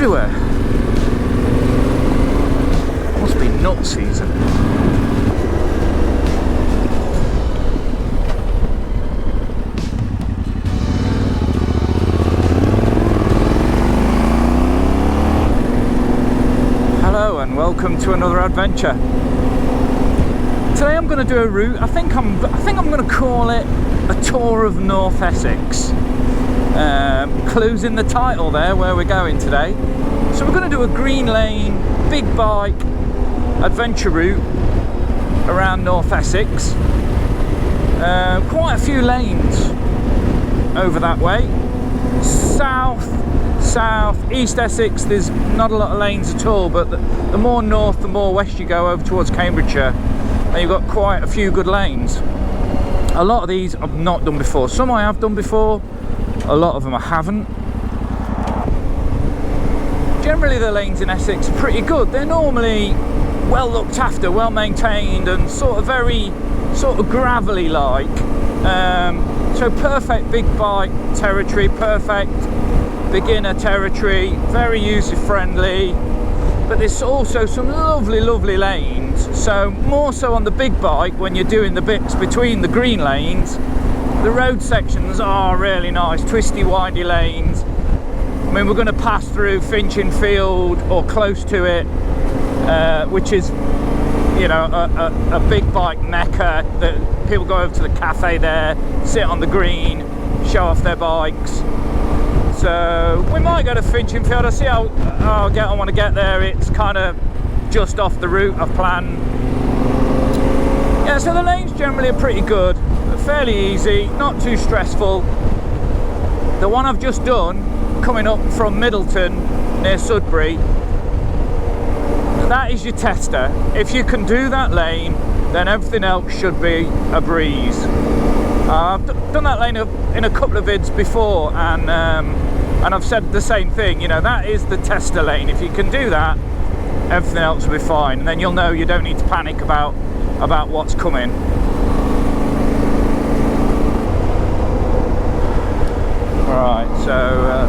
everywhere. Must be nut season. Hello and welcome to another adventure. Today I'm going to do a route. I think I'm going to call it a tour of North Essex. Clues in the title there where we're going today. So we're going to do a green lane, big bike adventure route around North Essex. Quite a few lanes over that way. South, East Essex, there's not a lot of lanes at all, but the more north, the more west you go over towards Cambridgeshire, and you've got quite a few good lanes. A lot of these I've not done before. Some I have done before, a lot of them I haven't. Generally the lanes in Essex are pretty good. They're normally well looked after, well maintained, and sort of very gravelly like. So perfect big bike territory, perfect beginner territory, very user friendly. But there's also some lovely lanes. So more so on the big bike, when you're doing the bits between the green lanes, the road sections are really nice, twisty, windy lanes. I mean, we're going to pass through Finchin Field or close to it, which is, you know, a big bike mecca. That people go over to the cafe there, sit on the green, show off their bikes. So we might go to Finchin Field. I'll see how I'll get. I want to get there. It's kind of just off the route I've planned. Yeah, so the lanes generally are pretty good, fairly easy, not too stressful. The one I've just done, coming up from Middleton near Sudbury, that is your tester. If you can do that lane, then everything else should be a breeze. I've done that lane in a couple of vids before, and I've said the same thing. You know, that is the tester lane. If you can do that, everything else will be fine, and then you'll know you don't need to panic about what's coming. Right, so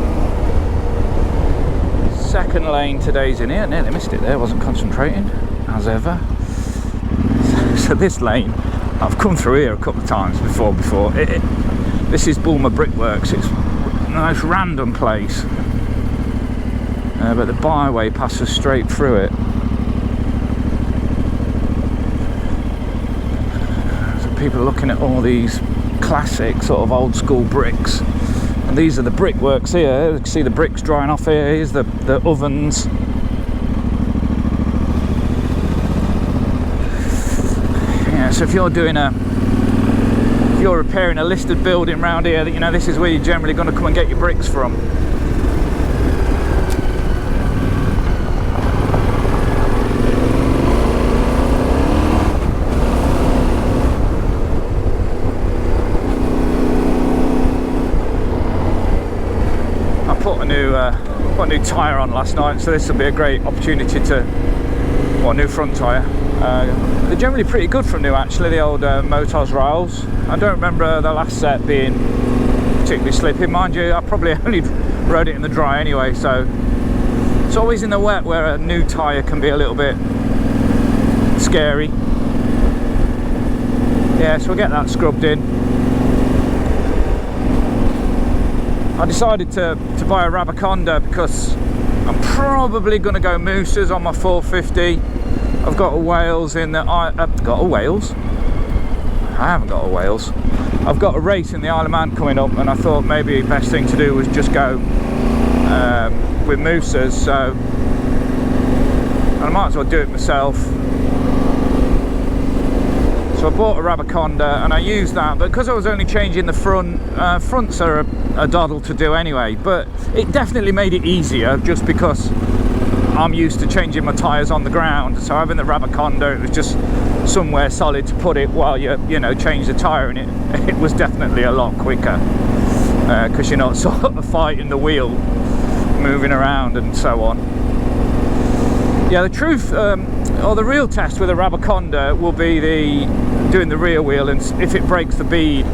second lane today's in here. Nearly missed it there, wasn't concentrating as ever. So this lane, I've come through here a couple of times before. This is Bulmer Brickworks. It's a nice random place, but the byway passes straight through it. So people are looking at all these classic sort of old school bricks, and these are the brickworks here. You can see the bricks drying off here. Here's the ovens. Yeah, so if you're repairing a listed building around here, you know, this is where you're generally going to come and get your bricks from. I put a new tyre on last night, so this will be a great opportunity to, well, new front tyre. They're generally pretty good from new, actually, the old Motos rails. I don't remember the last set being particularly slippy. Mind you, I probably only rode it in the dry anyway, so it's always in the wet where a new tyre can be a little bit scary. Yeah, so we'll get that scrubbed in. I decided to buy a Rabaconda because I'm probably going to go Mooses on my 450. I've got a Wales in the... I've got a Wales? I haven't got a Wales. I've got a race in the Isle of Man coming up, and I thought maybe the best thing to do was just go with Mooses, so I might as well do it myself. So I bought a Rabaconda and I used that, but because I was only changing the fronts are a doddle to do anyway, but it definitely made it easier just because I'm used to changing my tyres on the ground. So having the Rabaconda, it was just somewhere solid to put it while you know, change the tyre, and it was definitely a lot quicker because you're not sort of fighting the wheel moving around and so on. Yeah, the truth or the real test with a Rabaconda will be doing the rear wheel and if it breaks the bead.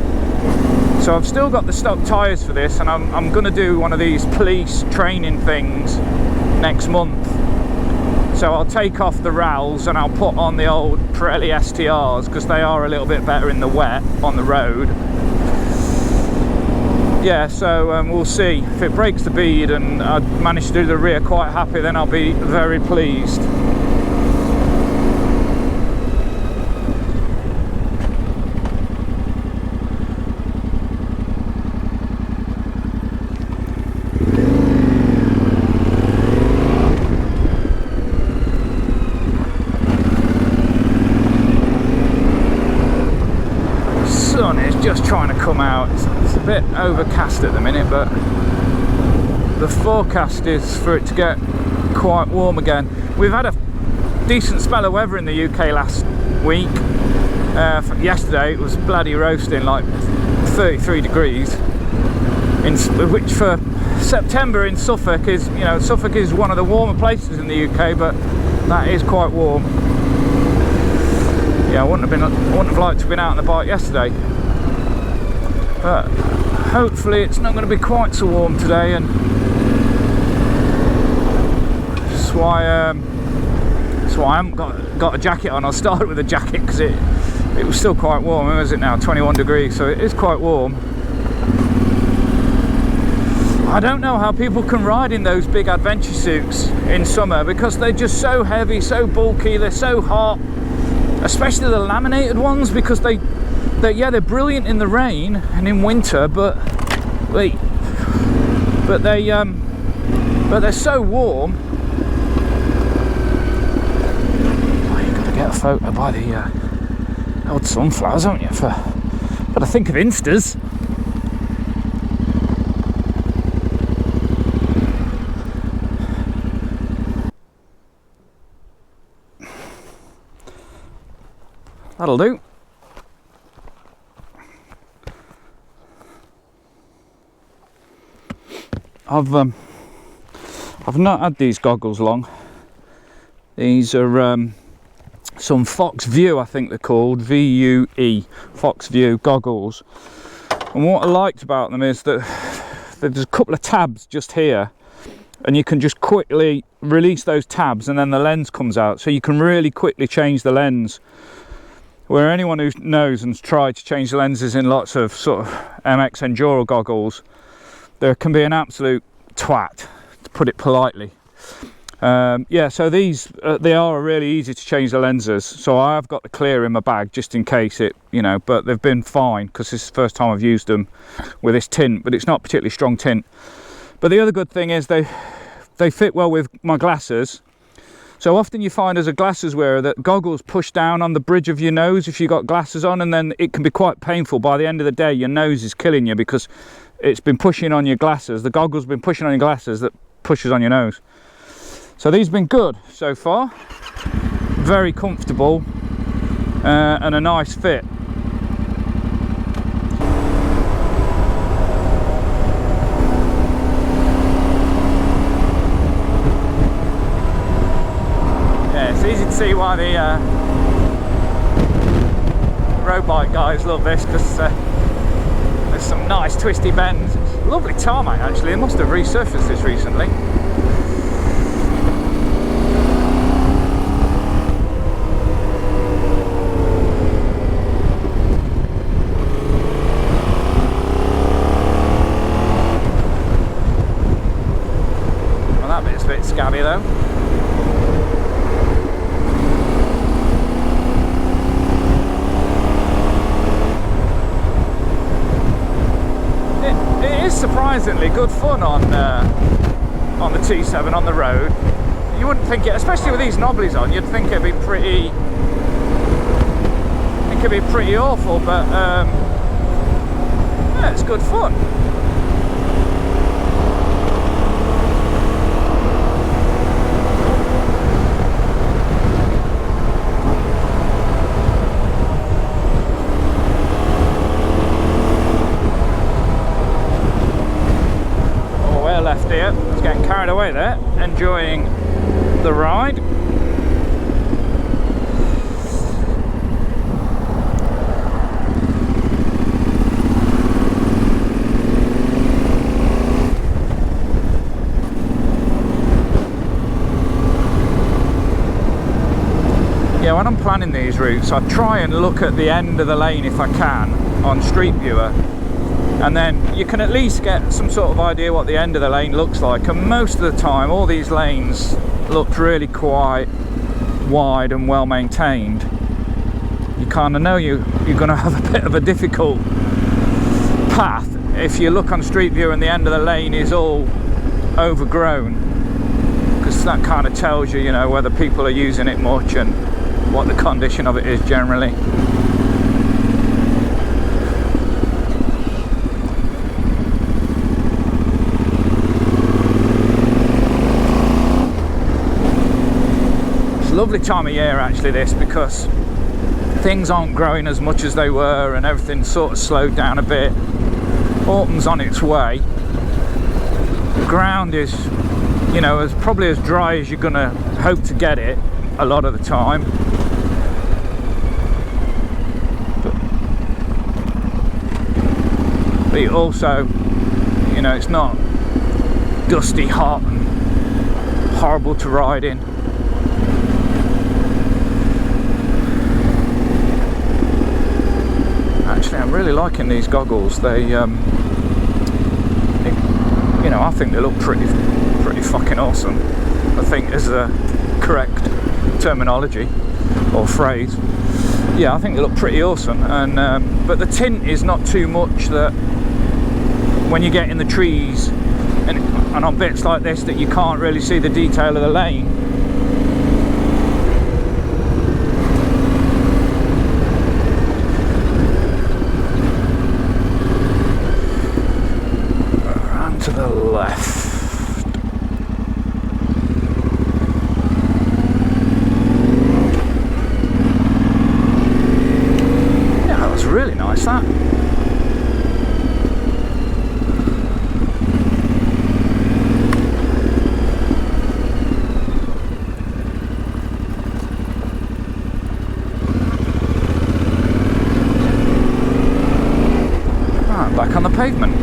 So I've still got the stock tyres for this, and I'm going to do one of these police training things next month. So I'll take off the RALs and I'll put on the old Pirelli STRs because they are a little bit better in the wet on the road. Yeah, so we'll see. If it breaks the bead and I manage to do the rear quite happy, then I'll be very pleased. Sun is just trying to come out. It's a bit overcast at the minute, but the forecast is for it to get quite warm again. We've had a decent spell of weather in the UK last week. Yesterday it was bloody roasting, like 33 degrees, which for September in Suffolk is, you know, Suffolk is one of the warmer places in the UK, but that is quite warm. Yeah, I wouldn't have liked to have been out on the bike yesterday, but hopefully it's not going to be quite so warm today, and that's why I haven't got a jacket on. I started with a jacket because it was still quite warm. Where is it now? 21 degrees, so it is quite warm. I don't know how people can ride in those big adventure suits in summer, because they're just so heavy, so bulky, they're so hot. Especially the laminated ones, because they're brilliant in the rain and in winter, but they're so warm. Oh, you've got to get a photo by the old sunflowers, haven't you? Got to think of Instas. That'll do. I've not had these goggles long. These are some Fox View, I think they're called, VUE, Fox View goggles. And what I liked about them is that there's a couple of tabs just here, and you can just quickly release those tabs and then the lens comes out, so you can really quickly change the lens. Where anyone who knows and's tried to change the lenses in lots of sort of MX Enduro goggles, there can be an absolute twat, to put it politely. Yeah, so these they are really easy to change the lenses. So I have got the clear in my bag just in case it, you know, but they've been fine because this is the first time I've used them with this tint, but it's not particularly strong tint. But the other good thing is they fit well with my glasses. So often you find as a glasses wearer that goggles push down on the bridge of your nose if you've got glasses on, and then it can be quite painful. By the end of the day, your nose is killing you because it's been pushing on your glasses. The goggles been pushing on your glasses that pushes on your nose. So these have been good so far. Very comfortable and a nice fit. Easy to see why the road bike guys love this, because there's some nice twisty bends. It's lovely tarmac actually. They must have resurfaced this recently. Well, that bit's a bit scabby though. Surprisingly good fun on the T7 on the road. You wouldn't think it, especially with these knobblies on, you'd think it'd be pretty awful, but yeah, it's good fun. Left here, I was getting carried away there, enjoying the ride. yeah, when I'm planning these routes, I try and look at the end of the lane if I can on Street Viewer, and then you can at least get some sort of idea what the end of the lane looks like. And most of the time all these lanes look really quite wide and well maintained. You kind of know you're going to have a bit of a difficult path if you look on Street View and the end of the lane is all overgrown, because that kind of tells you, you know, whether people are using it much and what the condition of it is generally. It's a lovely time of year actually, this, because things aren't growing as much as they were and everything's sort of slowed down a bit. Autumn's on its way. The ground is, you know, as probably as dry as you're gonna hope to get it a lot of the time. But it also, you know, it's not dusty, hot and horrible to ride in. Actually, I'm really liking these goggles. They, you know, I think they look pretty fucking awesome, I think is the correct terminology or phrase. Yeah, I think they look pretty awesome, and but the tint is not too much that when you get in the trees and on bits like this that you can't really see the detail of the lane. Around to the left. Yeah, that was really nice, that. Back on the pavement.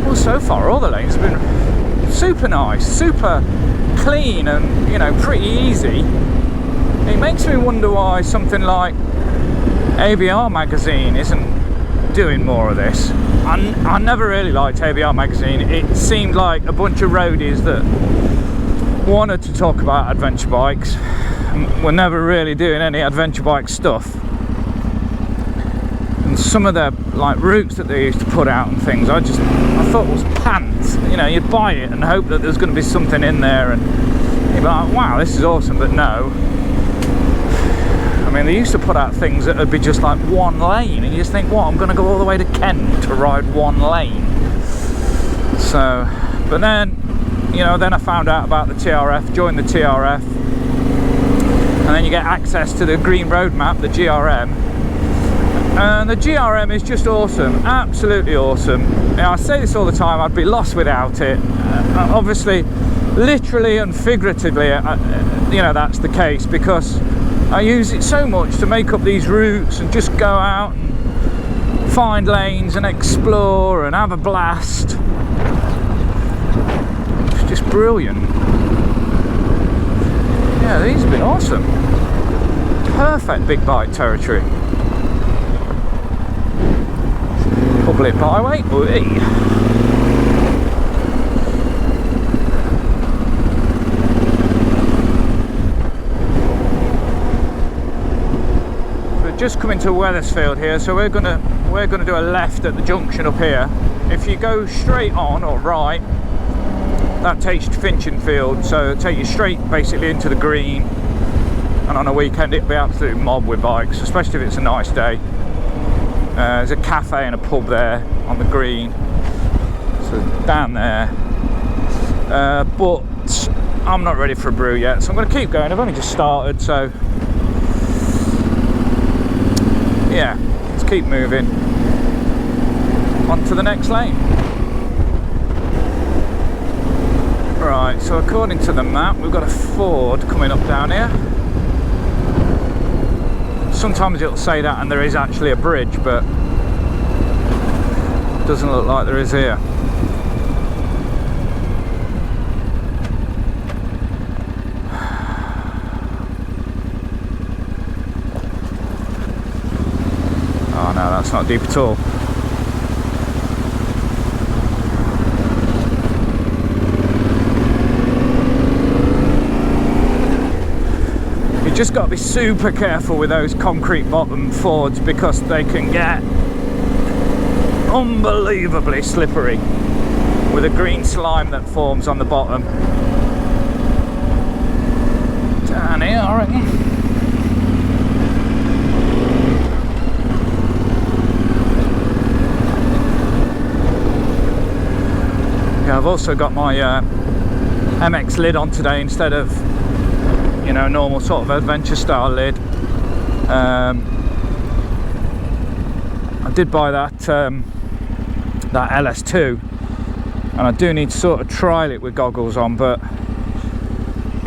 Well, so far all the lanes have been super nice, super clean, and, you know, pretty easy. It makes me wonder why something like ABR magazine isn't doing more of this. I never really liked ABR magazine. It seemed like a bunch of roadies that wanted to talk about adventure bikes. We're never really doing any adventure bike stuff, and some of the like routes that they used to put out and things, I thought was pants. You know, you'd buy it and hope that there's going to be something in there, and you'd be like, wow, this is awesome. But no, I mean, they used to put out things that would be just like one lane, and you just think, what, I'm going to go all the way to Kent to ride one lane? So, but then, you know, then I found out about the TRF, joined the TRF, and then you get access to the green road map, the GRM, and the GRM is just awesome, absolutely awesome. You know, I say this all the time, I'd be lost without it. Obviously, literally and figuratively, you know, that's the case, because I use it so much to make up these routes and just go out and find lanes and explore and have a blast. It's just brilliant. Yeah, these have been awesome. Perfect big bike territory. Public byway. Ooh-ee. We're just coming to Wethersfield here, so we're gonna do a left at the junction up here. If you go straight on or right, that takes you to Finchinfield, so it'll take you straight basically into the green, and on a weekend it'll be absolute mob with bikes, especially if it's a nice day. There's a cafe and a pub there on the green, so down there, but I'm not ready for a brew yet, so I'm going to keep going. I've only just started, so yeah, let's keep moving on to the next lane. Right, so according to the map, we've got a Ford coming up down here. Sometimes it'll say that and there is actually a bridge, but it doesn't look like there is here. not deep at all. You just got to be super careful with those concrete bottom Fords because they can get unbelievably slippery with the green slime that forms on the bottom. Down here, I reckon. Yeah, I've also got my MX lid on today instead of, you know, normal sort of adventure style lid. I did buy that that LS2, and I do need to sort of trial it with goggles on, but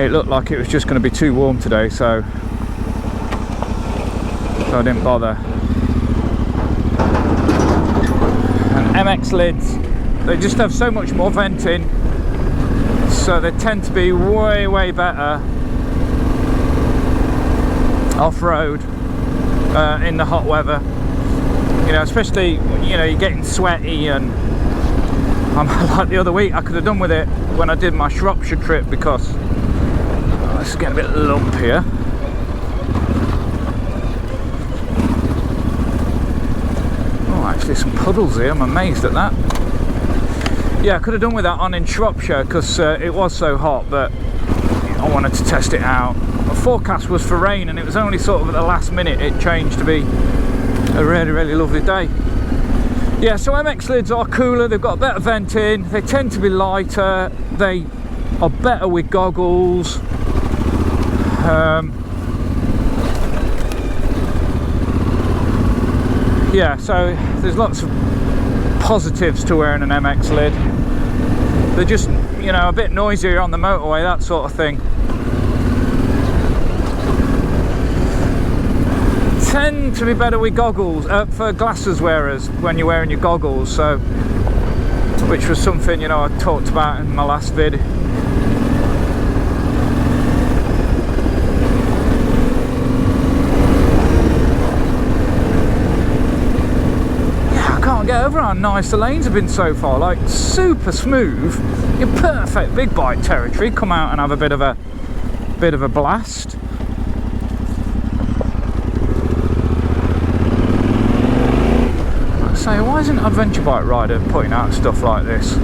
it looked like it was just going to be too warm today, so I didn't bother. And MX lids, they just have so much more venting, so they tend to be way better off-road in the hot weather. You know, especially, you know, you're getting sweaty, and like the other week I could have done with it when I did my Shropshire trip, because this is getting a bit lump here. Oh, actually some puddles here, I'm amazed at that. Yeah, I could have done with that on in Shropshire because it was so hot, but I wanted to test it out. The forecast was for rain, and it was only sort of at the last minute it changed to be a really lovely day. Yeah, so MX lids are cooler, they've got better venting, they tend to be lighter, they are better with goggles. Yeah, so there's lots of positives to wearing an MX lid. They're just, you know, a bit noisier on the motorway, that sort of thing. Tend to be better with goggles, for glasses wearers, when you're wearing your goggles, so, which was something, you know, I talked about in my last vid. Yeah, I can't get over how nice the lanes have been so far, like super smooth. You're perfect big bike territory, come out and have a bit of a blast. Say, why isn't Adventure Bike Rider putting out stuff like this?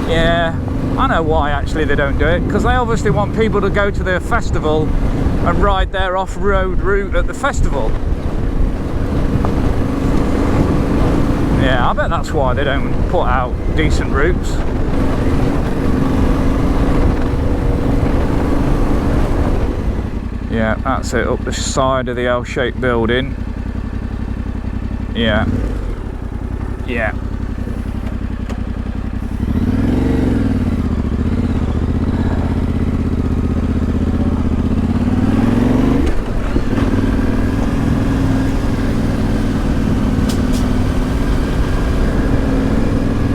Yeah, I know why actually they don't do it, because they obviously want people to go to their festival and ride their off-road route at the festival. Yeah, I bet that's why they don't put out decent routes. Yeah, that's it, up the side of the L-shaped building. Yeah. Yeah.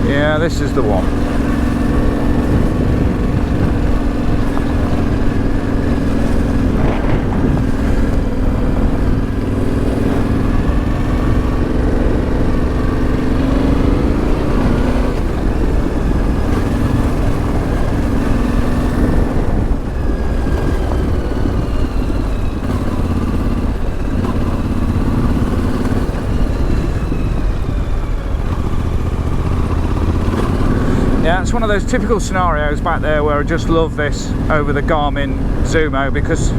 Yeah, this is the one. Yeah, it's one of those typical scenarios back there where I just love this over the Garmin Zumo, because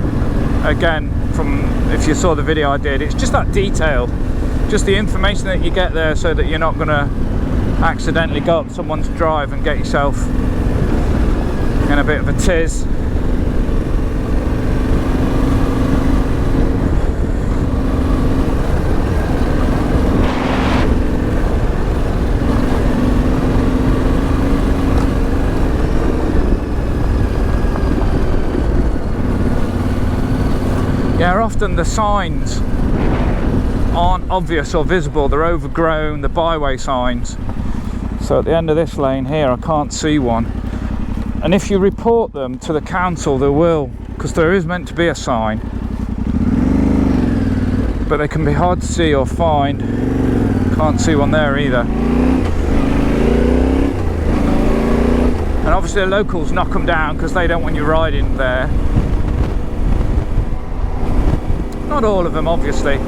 again, from if you saw the video I did, it's just that detail, just the information that you get there, so that you're not going to accidentally go up someone's drive and get yourself in a bit of a tiz. Yeah, often the signs aren't obvious or visible, they're overgrown, the byway signs. So at the end of this lane here I can't see one, and if you report them to the council they will, because there is meant to be a sign. but they can be hard to see or find. Can't see one there either. And obviously the locals knock them down because they don't want you riding there. Not all of them, obviously.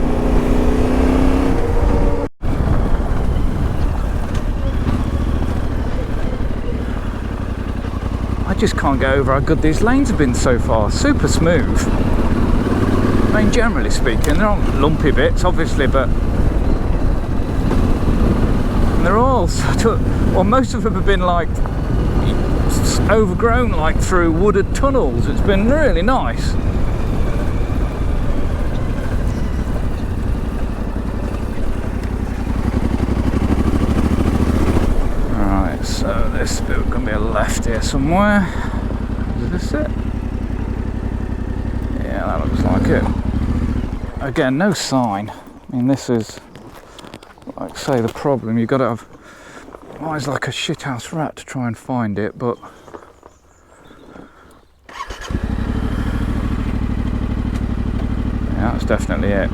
I just can't get over how good these lanes have been so far. Super smooth. I mean, generally speaking, they're on lumpy bits, obviously, but they're all sort of, well, most of them have been like overgrown, like through wooded tunnels. It's been really nice. Alright, so this bit going to be a left here somewhere. Is this it? Yeah, that looks like it. Again, no sign. I mean, this is, like I say, the problem. You've got to have eyes like a shithouse rat to try and find it, but yeah, that's definitely it.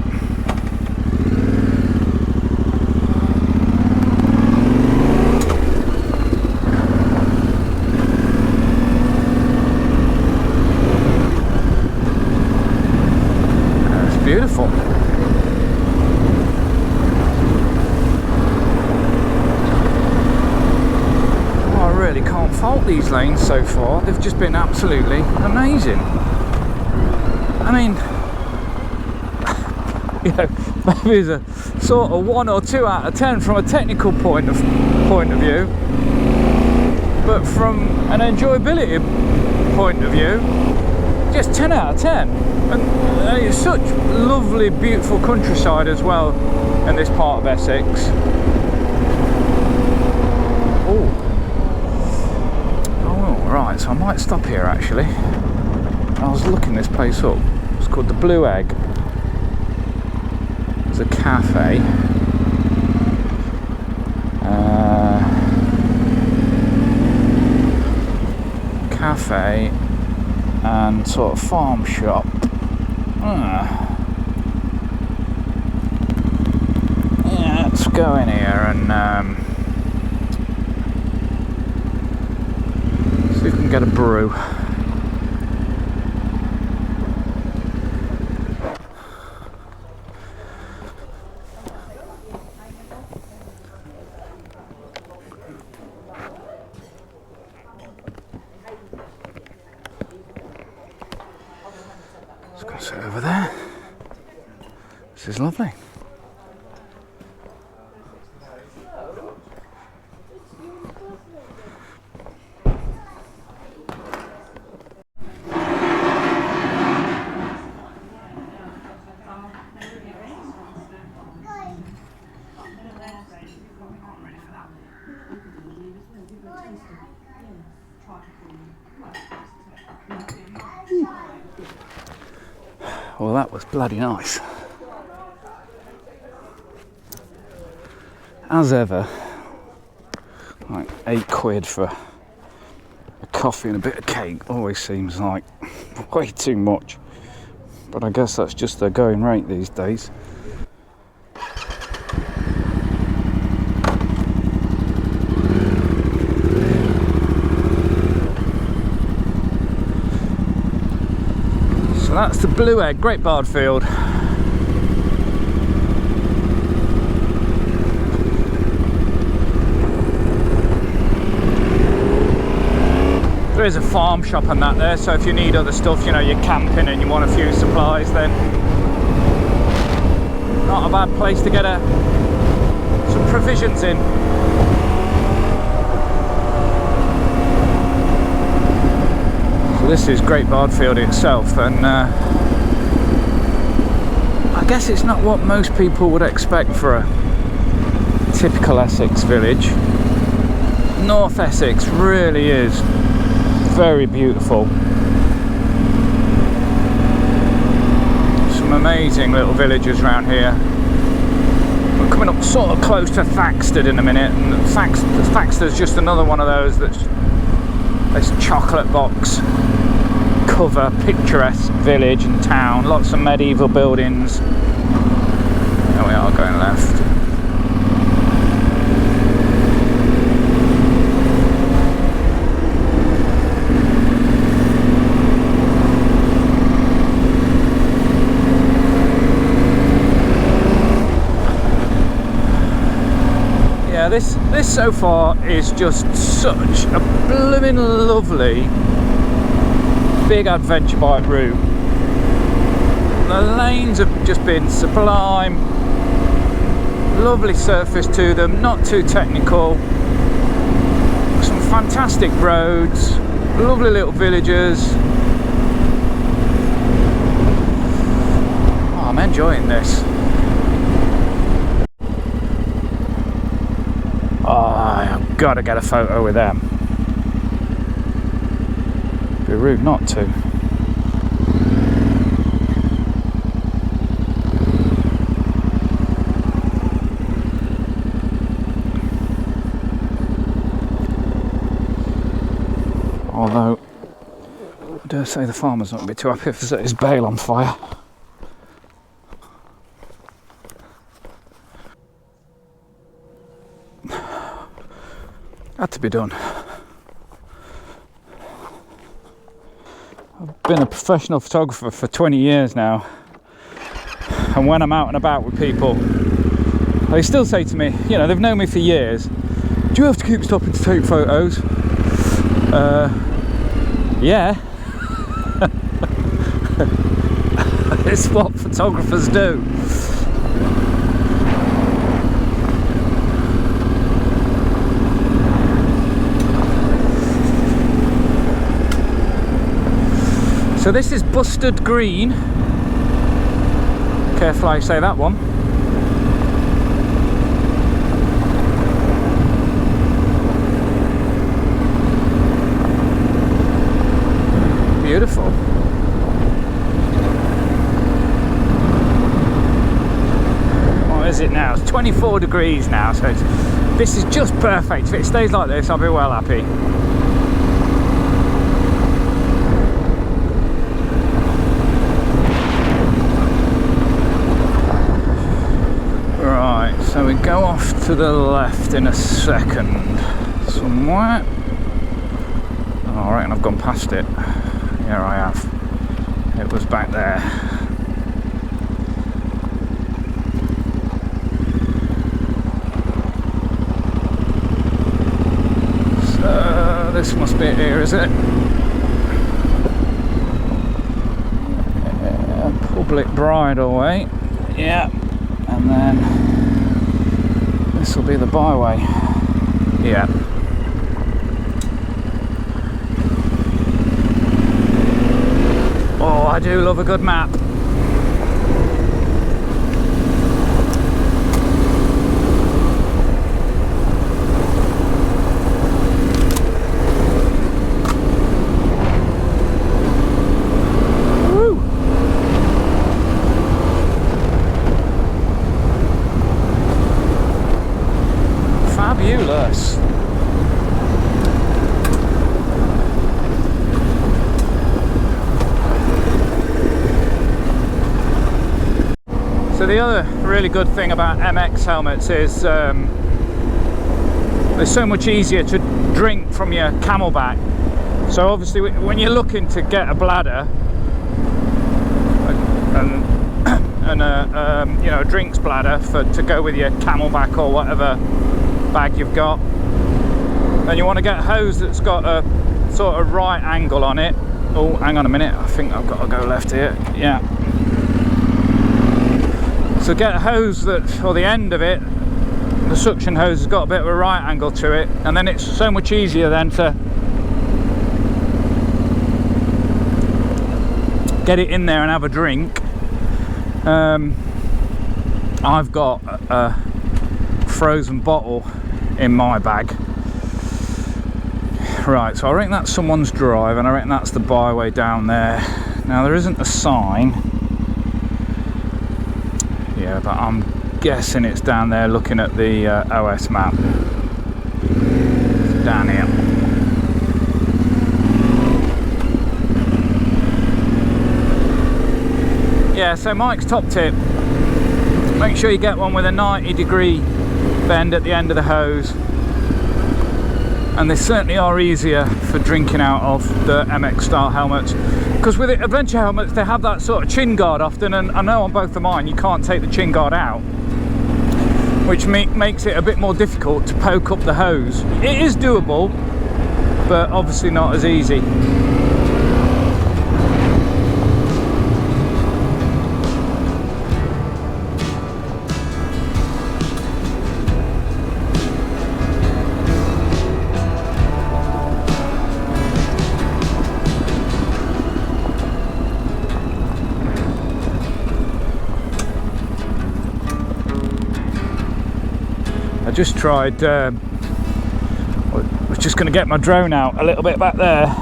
That's beautiful. Can't fault these lanes so far. They've just been absolutely amazing. I mean, you know, maybe it's a sort of 1 or 2 out of 10 from a technical point of view, but from an enjoyability point of view, just 10 out of 10. And it's such lovely, beautiful countryside as well in this part of Essex. Right, so I might stop here actually. I was looking this place up. It's called the Blue Egg. There's a cafe. Cafe and sort of farm shop. Yeah, let's go in here and see if we can get a brew. Let's go sit over there. This is lovely. Well, that was bloody nice. As ever, like £8 for a coffee and a bit of cake always seems like way too much. But I guess that's just the going rate these days. That's the Blue Egg, Great Bardfield. There is a farm shop and that there, so if you need other stuff, you know, you're camping and you want a few supplies, then not a bad place to get some provisions in. This is Great Bardfield itself, and I guess it's not what most people would expect for a typical Essex village. North Essex really is very beautiful. Some amazing little villages around here. We're coming up sort of close to Thaxted in a minute, and Thaxted's just another one of those that's this chocolate box cover, picturesque village and town, lots of medieval buildings. There we are, going left. Yeah, this so far is just such a blooming lovely big adventure bike route. The lanes have just been sublime, lovely surface to them, not too technical, some fantastic roads, lovely little villages. Oh, I'm enjoying this. Oh, I've got to get a photo with them. Be rude not to. Although, I dare say the farmer's not going to be too happy if there's his bale on fire. Had to be done. I've been a professional photographer for 20 years now, and when I'm out and about with people, they still say to me, you know, they've known me for years, do you have to keep stopping to take photos? Yeah. It's what photographers do. So this is Bustard Green. Careful how you say that one. Beautiful. What is it now? It's 24 degrees now, so this is just perfect. If it stays like this, I'll be well happy. So we go off to the left in a second, somewhere. Oh, I reckon I've gone past it. Here I have. It was back there. So this must be it here, is it? Public bridleway. Yeah, and then this will be the byway. Yeah. Oh, I do love a good map. Fabulous. So the other really good thing about MX helmets is they're so much easier to drink from your camelback. So obviously when you're looking to get a bladder and a you know, a drinks bladder to go with your camelback or whatever bag you've got, and you want to get a hose that's got a sort of right angle on it. Oh, hang on a minute, I think I've got to go left here. Yeah. So get a hose that, or the end of it, the suction hose has got a bit of a right angle to it, and then it's so much easier then to get it in there and have a drink. I've got a frozen bottle in my bag. Right, so I reckon that's someone's drive, and I reckon that's the byway down there. Now there isn't a sign. Yeah, but I'm guessing it's down there looking at the OS map. It's down here. Yeah, so Mike's top tip Make sure you get one with a 90-degree bend at the end of the hose, and they certainly are easier for drinking out of, the MX style helmets, because with the adventure helmets they have that sort of chin guard often, and I know on both of mine you can't take the chin guard out, which makes it a bit more difficult to poke up the hose. It is doable, but obviously not as easy. I just tried, I was just going to get my drone out a little bit back there,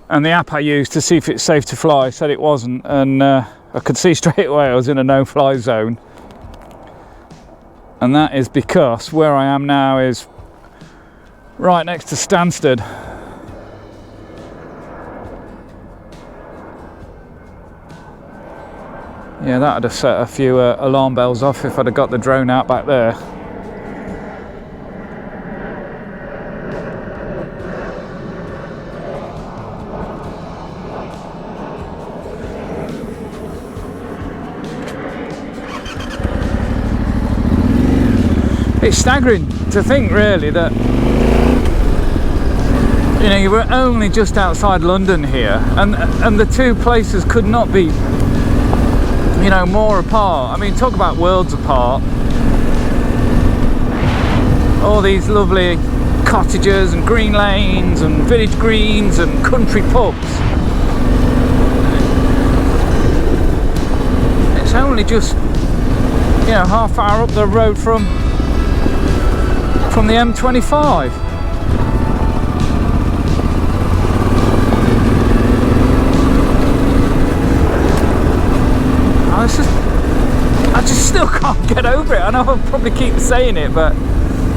and the app I used to see if it's safe to fly said it wasn't, and I could see straight away I was in a no-fly zone, and that is because where I am now is right next to Stansted. Yeah, that would have set a few alarm bells off if I'd have got the drone out back there. It's staggering to think really that, you know, you were only just outside London here, and the two places could not be, you know, more apart. I mean, talk about worlds apart. All these lovely cottages and green lanes and village greens and country pubs. It's only just, you know, half hour up the road from the M25. I just still can't get over it. I know I'll probably keep saying it, but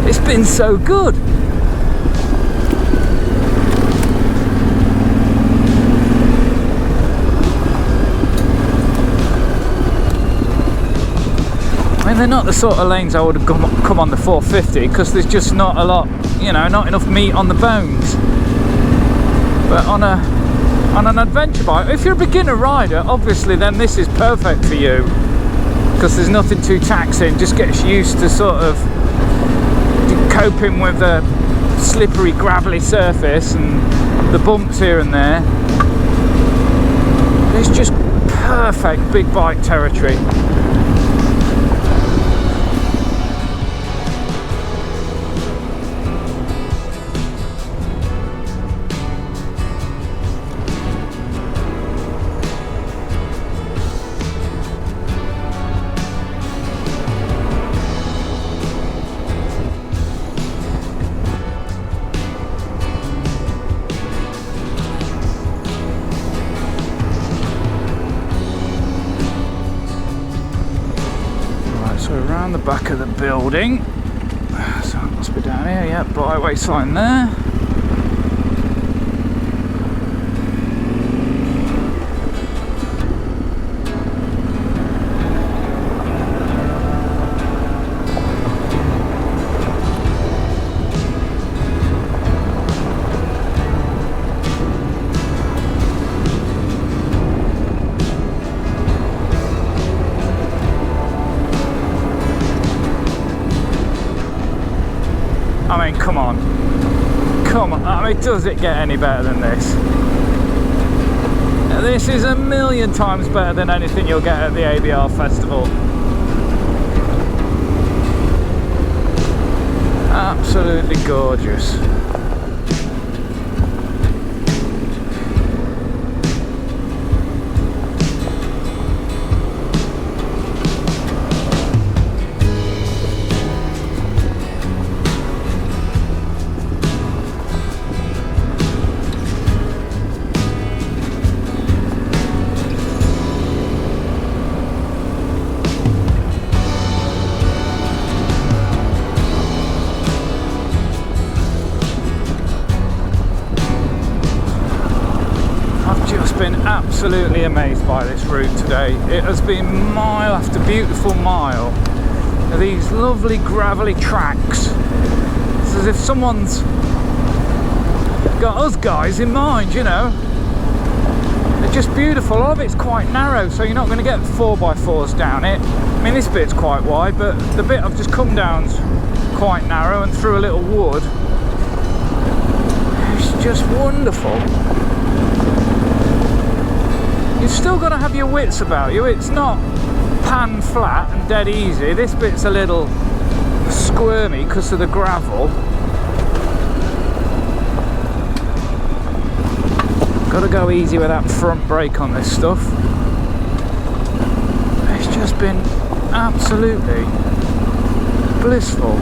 it's been so good. I mean, they're not the sort of lanes I would have come on the 450, because there's just not a lot, you know, not enough meat on the bones. But on an adventure bike, if you're a beginner rider, obviously then this is perfect for you, because there's nothing too taxing. Just gets used to sort of coping with the slippery gravelly surface and the bumps here and there. It's just perfect big bike territory. Around the back of the building, so it must be down here. Yeah, byway sign there. I mean, come on. I mean, does it get any better than this? This is a million times better than anything you'll get at the ABR festival. Absolutely gorgeous. absolutely amazed by this route today. It has been mile after beautiful mile of these lovely gravelly tracks. It's as if someone's got us guys in mind, you know. They're just beautiful. A lot of it's quite narrow, so you're not going to get 4x4s down it. I mean, this bit's quite wide, but the bit I've just come down's quite narrow and through a little wood. It's just wonderful. You've still got to have your wits about you. It's not pan flat and dead easy. This bit's a little squirmy because of the gravel. Got to go easy with that front brake on this stuff. It's just been absolutely blissful.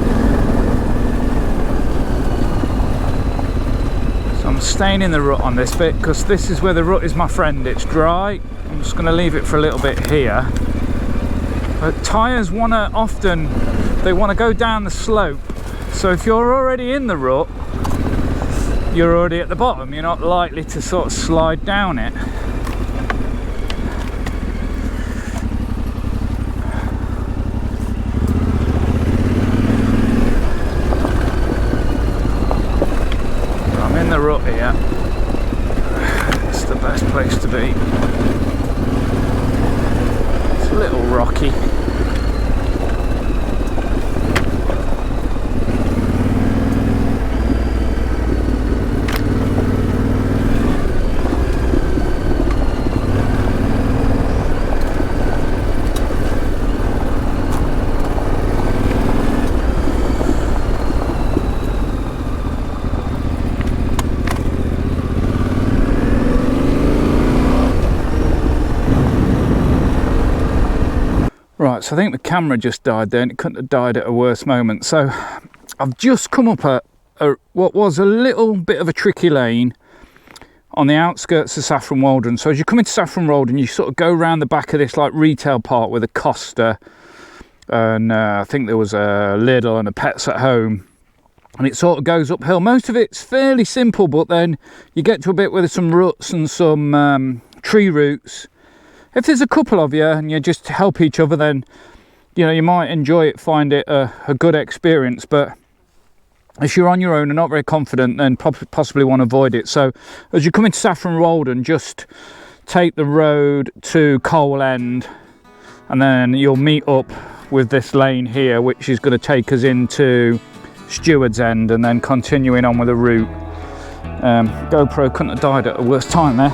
So I'm staying in the rut on this bit because this is where the rut is my friend. It's dry. I'm just going to leave it for a little bit here. But tyres want to go down the slope. So if you're already in the rut, you're already at the bottom. You're not likely to sort of slide down it. I'm in the rut here. It's the best place to be. It's a little rocky. Right, so I think the camera just died there, and it couldn't have died at a worse moment. So I've just come up what was a little bit of a tricky lane on the outskirts of Saffron Walden. So as you come into Saffron Walden, you sort of go around the back of this like retail park with a Costa, and I think there was a Lidl and a Pets at Home, and it sort of goes uphill. Most of it's fairly simple, but then you get to a bit where there's some ruts and some tree roots. If there's a couple of you and you just help each other, then you know you might enjoy it, find it a good experience. But if you're on your own and not very confident, then possibly want to avoid it. So as you come into Saffron Walden, just take the road to Coal End, and then you'll meet up with this lane here, which is going to take us into Steward's End, and then continuing on with the route. GoPro couldn't have died at a worse time there.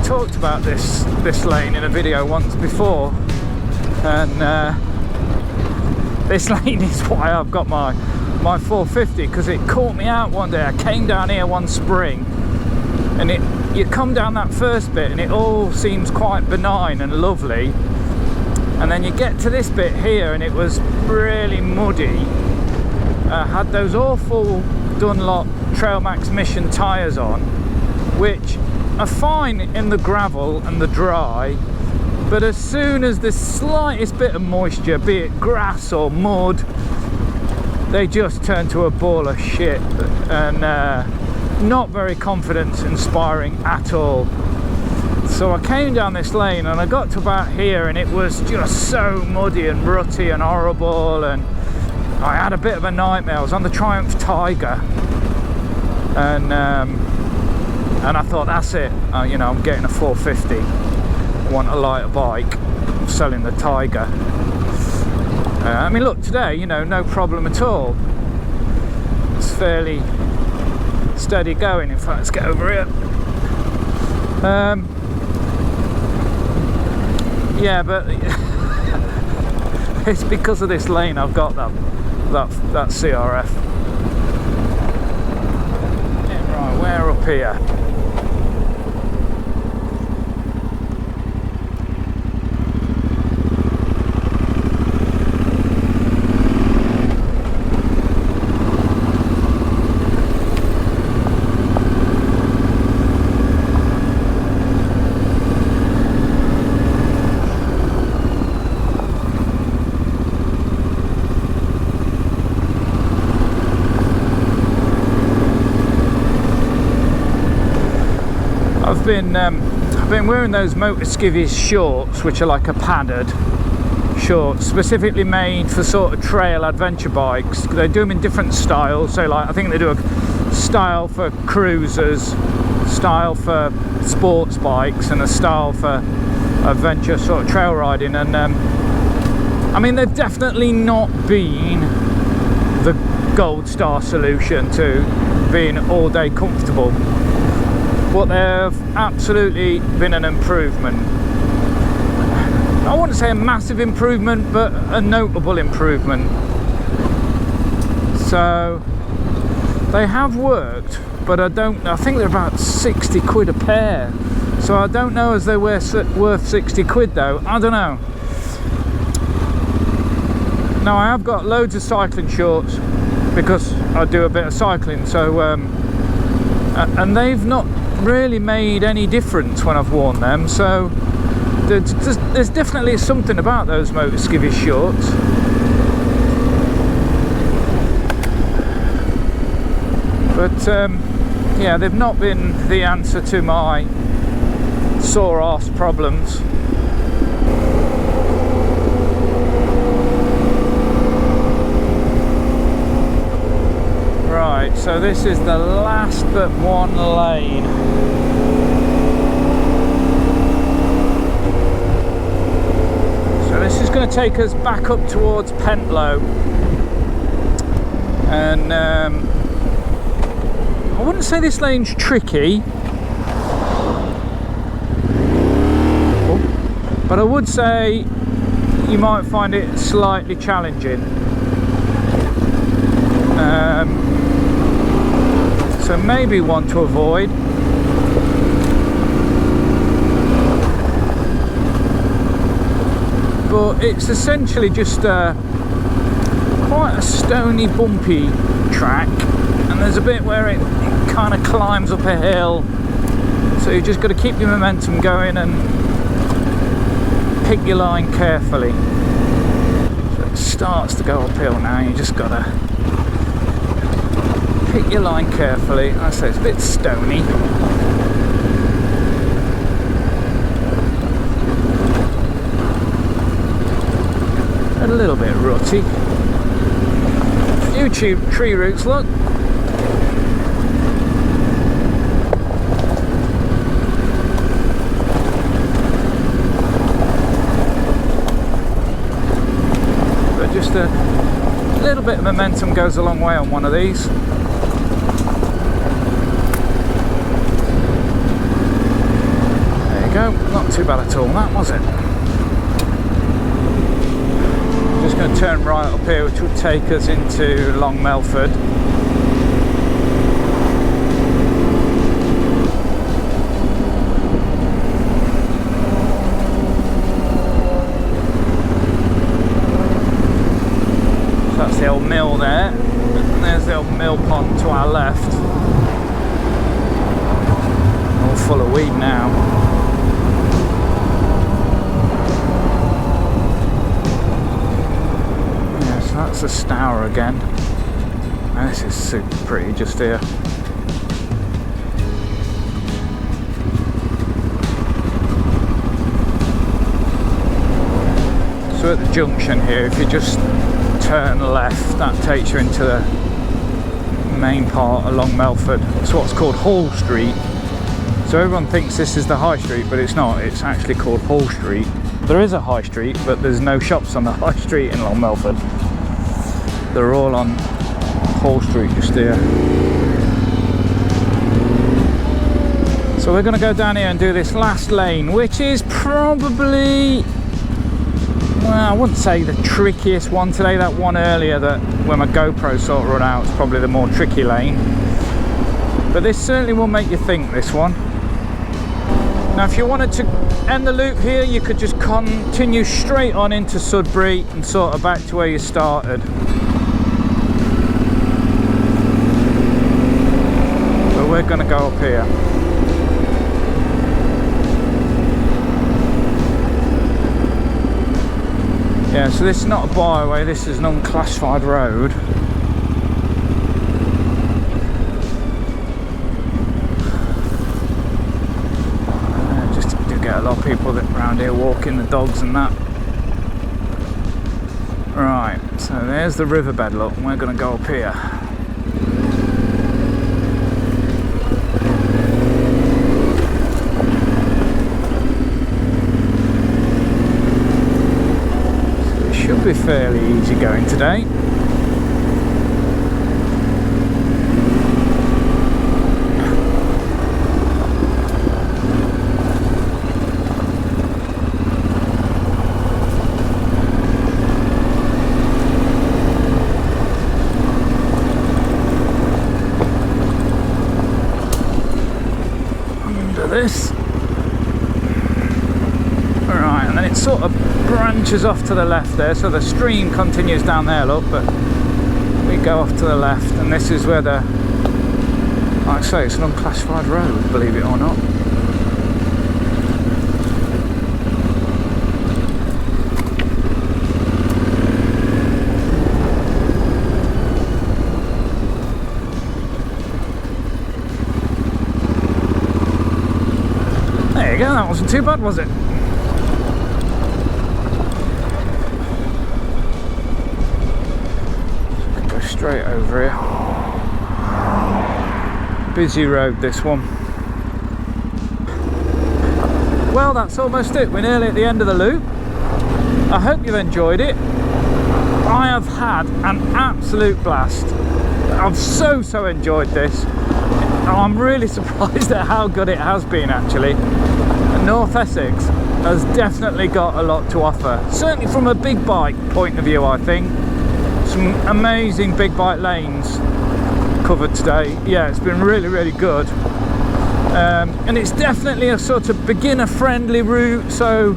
Talked about this lane in a video once before, and this lane is why I've got my 450, because it caught me out one day. I came down here one spring, and you come down that first bit and it all seems quite benign and lovely, and then you get to this bit here and it was really muddy. Had those awful Dunlop Trailmax Mission tyres on, which are fine in the gravel and the dry, but as soon as the slightest bit of moisture, be it grass or mud, they just turn to a ball of shit, and not very confidence inspiring at all. So I came down this lane and I got to about here and it was just so muddy and rutty and horrible, and I had a bit of a nightmare. I was on the Triumph Tiger, and I thought, that's it, you know, I'm getting a 450. I want a lighter bike. I'm selling the Tiger. I mean, look, today, you know, no problem at all. It's fairly steady going. In fact, let's get over here. Yeah, but it's because of this lane I've got that CRF. Yeah, right, we're up here. I've been wearing those motor skivvies shorts, which are like a padded shorts, specifically made for sort of trail adventure bikes. They do them in different styles. So like I think they do a style for cruisers, style for sports bikes, and a style for adventure sort of trail riding. And I mean, they've definitely not been the gold star solution to being all day comfortable, but they've absolutely been an improvement. I wouldn't say a massive improvement, but a notable improvement. So they have worked, but I think they're about 60 quid a pair. So I don't know as they're worth 60 quid though. I don't know. Now I have got loads of cycling shorts because I do a bit of cycling, so and they've not really made any difference when I've worn them. So there's definitely something about those motor skivvy shorts. But yeah, they've not been the answer to my sore arse problems. Right, so this is the last but one lane. So this is going to take us back up towards Pentlow. And I wouldn't say this lane's tricky, but I would say you might find it slightly challenging. So maybe one to avoid. But it's essentially just quite a stony, bumpy track, and there's a bit where it kind of climbs up a hill, so you've just got to keep your momentum going and pick your line carefully. So it starts to go uphill now, you just got to pick your line carefully. Like I say, it's a bit stony. A little bit rutty. YouTube tree roots, look. But just a little bit of momentum goes a long way on one of these. Go. Not too bad at all, that was it. I'm just going to turn right up here, which will take us into Long Melford. So that's the old mill there, and there's the old mill pond to our left. All full of weed now. That's the Stour again, and this is super pretty just here. So at the junction here, if you just turn left, that takes you into the main part along Melford. It's what's called Hall Street. So everyone thinks this is the High Street, but it's not. It's actually called Hall Street. There is a High Street, but there's no shops on the High Street in Long Melford. They're all on Hall Street just here. So we're going to go down here and do this last lane, which is probably, well, I wouldn't say the trickiest one today. That one earlier, that when my GoPro sort of run out, is probably the more tricky lane. But this certainly will make you think, this one. Now if you wanted to end the loop here, you could just continue straight on into Sudbury and sort of back to where you started. But we're going to go up here. Yeah, so this is not a byway, this is an unclassified road. Just do get a lot of people that around here walking the dogs and that. Right, so there's the riverbed, look, and we're going to go up here. Should be fairly easy going today. Under this. Alright, and then it sort of branches off to the left there, so the stream continues down there, look, but we go off to the left, and this is where the, like I say, it's an unclassified road, believe it or not. There you go, that wasn't too bad, was it? Straight over here. Busy road, this one. Well, that's almost it. We're nearly at the end of the loop. I hope you've enjoyed it. I have had an absolute blast. I've so enjoyed this. I'm really surprised at how good it has been, actually. North Essex has definitely got a lot to offer. Certainly from a big bike point of view, I think. Some amazing big bike lanes covered today. Yeah, it's been really good, and it's definitely a sort of beginner friendly route. So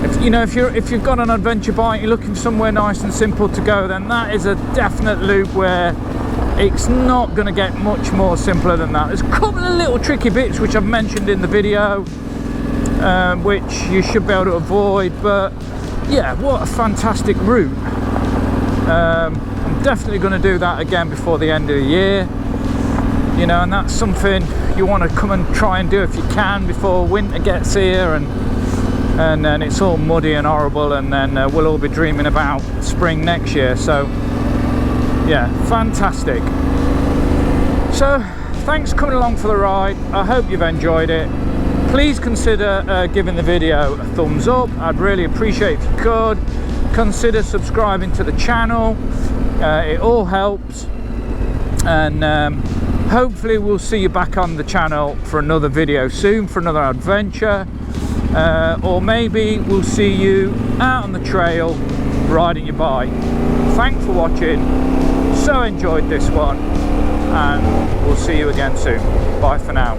if you've got an adventure bike, you're looking for somewhere nice and simple to go, then that is a definite loop where it's not going to get much more simpler than that. There's a couple of little tricky bits which I've mentioned in the video, which you should be able to avoid, but yeah, what a fantastic route. I'm definitely going to do that again before the end of the year, you know, and that's something you want to come and try and do if you can before winter gets here, and then it's all muddy and horrible, and then we'll all be dreaming about spring next year. So yeah, fantastic. So thanks for coming along for the ride. I hope you've enjoyed it. Please consider giving the video a thumbs up. I'd really appreciate if you could. Consider subscribing to the channel. It all helps, and hopefully we'll see you back on the channel for another video soon, for another adventure, or maybe we'll see you out on the trail riding your bike. Thanks for watching. So enjoyed this one, and we'll see you again soon. Bye for now.